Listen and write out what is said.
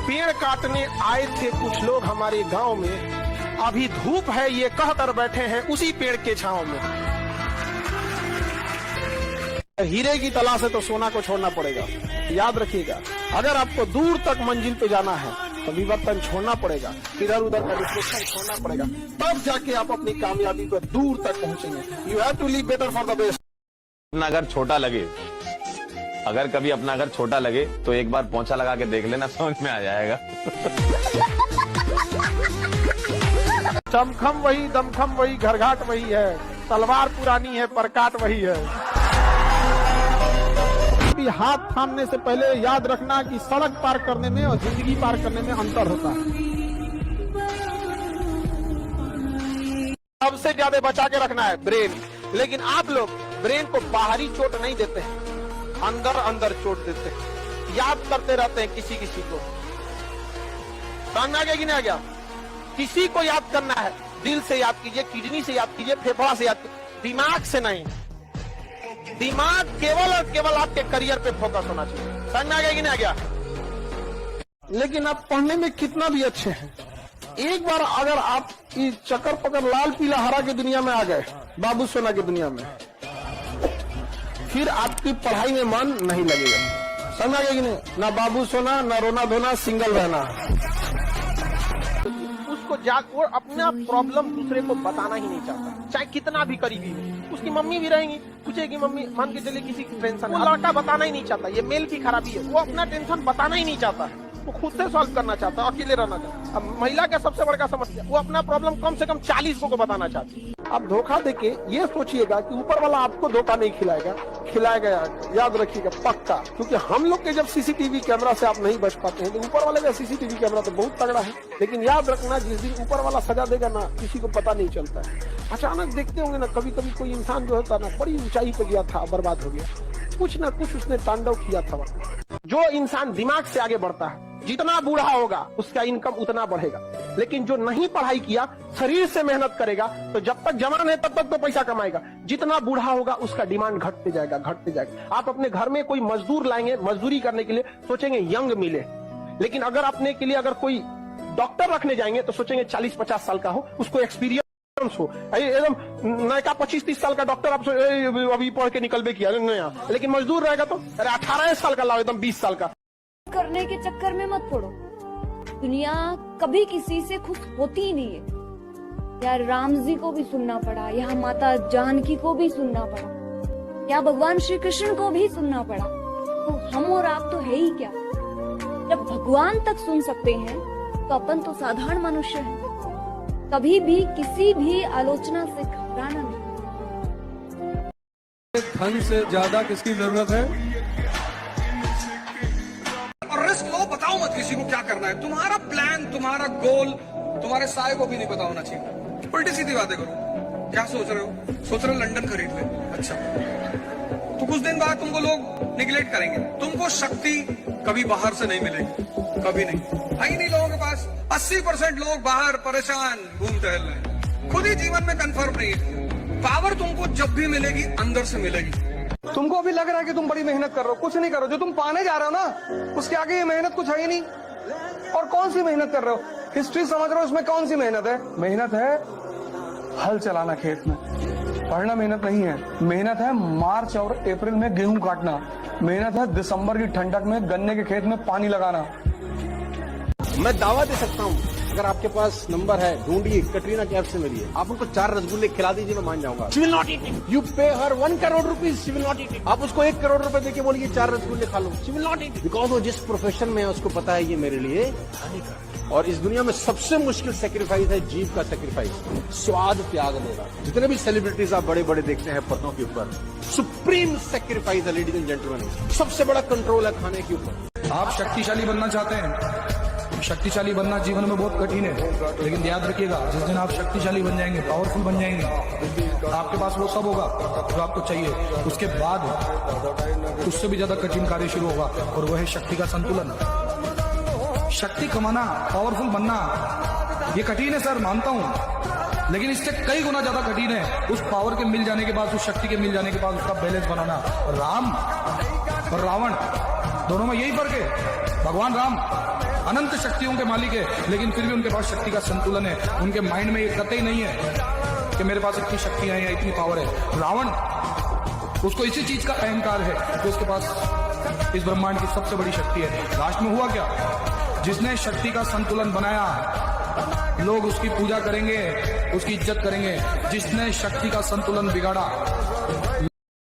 पेड़ काटने आए थे कुछ लोग हमारे गांव में, अभी धूप है ये कहकर बैठे हैं उसी पेड़ के छांव में। हीरे की तलाश है तो सोना को छोड़ना पड़ेगा। याद रखिएगा, अगर आपको दूर तक मंजिल पे जाना है तो विवर्तन छोड़ना पड़ेगा, इधर उधर का डिस्ट्रैक्शन छोड़ना पड़ेगा, तब जाके आप अपनी कामयाबी पर दूर तक पहुंचेंगे। You have to live better for the best. अपना घर छोटा लगे, अगर कभी अपना घर छोटा लगे तो एक बार पोंछा लगा के देख लेना, समझ में आ जाएगा। चमखम वही, दमखम वही, घरघाट वही है, तलवार पुरानी है पर काट वही है। हाथ थामने से पहले याद रखना कि सड़क पार करने में और जिंदगी पार करने में अंतर होता है। सबसे ज्यादा बचा के रखना है ब्रेन, लेकिन आप लोग ब्रेन को बाहरी चोट नहीं देते हैं, अंदर अंदर चोट देते हैं, याद करते रहते हैं किसी किसी को। समझ में आ गया कि नहीं आ गया? किसी को याद करना है, दिल से याद कीजिए, किडनी से याद कीजिए, फेफड़ा से याद कीजिए, दिमाग से नहीं। दिमाग केवल और केवल आपके करियर पे फोकस होना चाहिए। समझ में आ गया कि नहीं आ गया? लेकिन आप पढ़ने में कितना भी अच्छे हैं, एक बार अगर आप इस चक्कर पकड़ लाल पीला हरा की दुनिया में आ गए, बाबू सोना की दुनिया में, फिर आपकी पढ़ाई में मन नहीं लगेगा। समझ में आ गया कि नहीं? ना बाबू सोना, ना रोना धोना, सिंगल रहना। उसको जाकर अपना प्रॉब्लम दूसरे को बताना ही नहीं चाहता, चाहे कितना भी करीबी हो। उसकी मम्मी भी रहेंगी, पूछेगी मम्मी, मान के चलिए किसी की टेंशन है, लड़का बताना ही नहीं चाहता, ये मेल की खराबी है, वो अपना टेंशन बताना ही नहीं चाहता है, वो खुद से सॉल्व करना चाहता है, अकेले रहना चाहता है। अब महिला का सबसे बड़ा समस्या, वो अपना प्रॉब्लम कम से कम 40 को बताना चाहती है। आप धोखा देके ये सोचिएगा कि ऊपर वाला आपको धोखा नहीं खिलाएगा, खिलाएगा। याद रखिएगा पक्का, क्योंकि हम लोग के जब सीसीटीवी कैमरा से आप नहीं बच पाते हैं, तो ऊपर वाले का सीसीटीवी कैमरा तो बहुत तगड़ा है। लेकिन याद रखना, जिस दिन ऊपर वाला सजा देगा ना, किसी को पता नहीं चलता है। अचानक देखते होंगे ना, कभी कभी कोई इंसान जो होता ना, बड़ी ऊंचाई पे गया था, बर्बाद हो गया, कुछ ना कुछ उसने तांडव किया था। जो इंसान दिमाग से आगे बढ़ता है, जितना बूढ़ा होगा उसका इनकम उतना बढ़ेगा। लेकिन जो नहीं पढ़ाई किया, शरीर से मेहनत करेगा, तो जब तक जवान है तब तक तो पैसा कमाएगा, जितना बूढ़ा होगा उसका डिमांड घटते जाएगा, घटते जाएगा। आप अपने घर में कोई मजदूर लाएंगे, मजदूरी करने के लिए सोचेंगे यंग मिले, लेकिन अगर अपने के लिए अगर कोई डॉक्टर रखने जाएंगे तो सोचेंगे 40-50 साल का हो, उसको एक्सपीरियंस हो। एकदम नया 25-30 साल का डॉक्टर आप अभी पढ़ के निकलबे किया नया, लेकिन मजदूर रहेगा तो अरे 18 साल का लाओ, एकदम 20 साल का। करने के चक्कर में मत पड़ो, दुनिया कभी किसी से खुश होती ही नहीं है। यार राम जी को भी सुनना पड़ा, यहाँ माता जानकी को भी सुनना पड़ा, या भगवान श्री कृष्ण को भी सुनना पड़ा, तो हम और आप तो है ही क्या। जब भगवान तक सुन सकते हैं तो अपन तो साधारण मनुष्य हैं। कभी भी किसी भी आलोचना से घबराना नहीं। धन से ज्यादा किसकी जरूरत है? और रिस्क लो, बताओ मत किसी को क्या करना है। तुम्हारा प्लान, तुम्हारा गोल तुम्हारे साय को भी नहीं पता होना चाहिए। उल्टी सीधी बातें करो। क्या सोच रहे हो? सोच रहे हो लंदन खरीद ले, अच्छा, तो कुछ दिन बाद तुमको लोग निगलेक्ट करेंगे। तुमको शक्ति कभी बाहर से नहीं मिलेगी, कभी नहीं आई नहीं लोगों के पास। 80% लोग बाहर परेशान घूम टहल रहे हैं, खुद ही जीवन में कंफर्म नहीं है। पावर तुमको जब भी मिलेगी अंदर से मिलेगी। तुमको अभी लग रहा है कि तुम बड़ी मेहनत कर रहे हो, कुछ नहीं कर रहे हो। जो तुम पाने जा रहे हो ना, उसके आगे ये मेहनत कुछ है ही नहीं। और कौन सी मेहनत कर रहे हो? हिस्ट्री समझ रहे हो, उसमें कौन सी मेहनत है? मेहनत है हल चलाना खेत में, पढ़ना मेहनत नहीं है। मेहनत है मार्च और अप्रैल में गेहूं काटना, मेहनत है दिसंबर की ठंडक में गन्ने के खेत में पानी लगाना। मैं दावा दे सकता हूँ, अगर आपके पास नंबर है, ढूंढिए, कटरीना कैफ से मिलिए, आप उनको 4 रसगुल्ले खिला दीजिए, मैं मान जाऊंगा। She will not eat it. You pay her 1 crore rupees, she will not eat it. आप उसको 1 करोड़ रुपए देके बोलिए 4 रसगुल्ले खा लो, she will not eat it. Because वो जिस प्रोफेशन में है उसको पता है ये मेरे लिए हानिकारक। और इस दुनिया में सबसे मुश्किल सेक्रीफाइस है जीव का सेक्रीफाइस, स्वाद त्याग देना। जितने भी सेलिब्रिटीज आप बड़े बड़े देखते हैं पदों के ऊपर, सुप्रीम सेक्रीफाइस है लेडीज एंड जेंटलमैन, सबसे बड़ा कंट्रोल है खाने के ऊपर। आप शक्तिशाली बनना चाहते हैं? शक्तिशाली बनना जीवन में बहुत कठिन है, लेकिन याद रखिएगा, जिस दिन आप शक्तिशाली बन जाएंगे, पावरफुल बन जाएंगे, आपके पास वो सब होगा जो आपको चाहिए। उसके बाद उससे भी ज्यादा कठिन कार्य शुरू होगा, और वह है शक्ति का संतुलन। शक्ति कमाना, पावरफुल बनना, ये कठिन है सर, मानता हूं, लेकिन इससे कई गुना ज्यादा कठिन है उस पावर के मिल जाने के बाद, उस शक्ति के मिल जाने के बाद उसका बैलेंस बनाना। राम और रावण दोनों में यही फर्क है। भगवान राम अनंत शक्तियों के मालिक है, लेकिन फिर भी उनके पास शक्ति का संतुलन है। उनके माइंड में ये कतई नहीं है कि मेरे पास इतनी शक्तियां हैं या इतनी पावर है। रावण, उसको इसी चीज का अहंकार है कि उसके पास इस ब्रह्मांड की सबसे बड़ी शक्ति है। लास्ट में हुआ क्या? जिसने शक्ति का संतुलन बनाया, लोग उसकी पूजा करेंगे, उसकी इज्जत करेंगे। जिसने शक्ति का संतुलन बिगाड़ा,